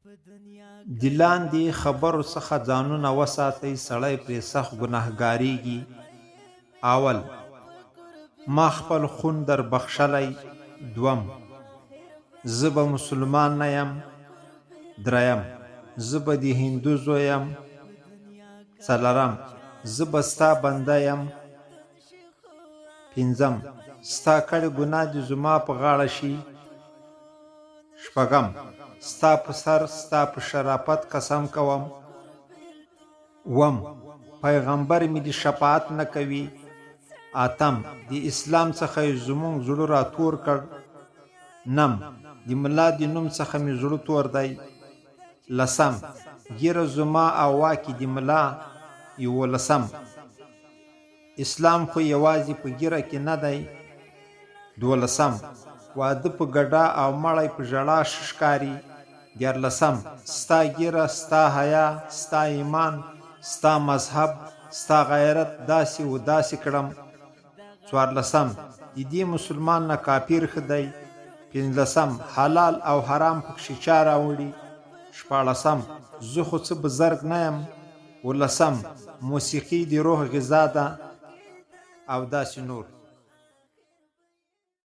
د لاندې خبرو څخه ځانونه وساتئ، سړی پرې سخت ګناهګاریږي. اول: ما خپل خون در بخښلی. دوم: زه به مسلمان نه یم. دریم: زه به د هندو زوی یم. څلورم: زه به ستا بنده یم. پنځم: ستا کړې ګناه دې زما په غاړه شي. شپږم: ستا په سر ستا په شرافت قسم کوم. اووم: پیغمبر مې د شفاعت نه کوي. اتم: د اسلام څخه یې زموږ زړه را تور کړ. نم: د ملا د نوم څخه مې زړه تور دی. لسم: ږیره زما او واکې د ملا. 11: اسلام خو یوازې په ږیره کې نه دی. 12: واده په ګډا او مړی په ژړا ښکاري. 14: ستا ږیره، ستا حیا، ستا ایمان، ستا مذهب، ستا غیرت داسې و داسې کړم. 14: د دې مسلمان نه کافر ښه دی. 15: حلال او حرام پکښې چا راوړي. 16: زه خو څه بزرګ نه یم. 17: موسیقي د روح غذا ده. او داسې نور.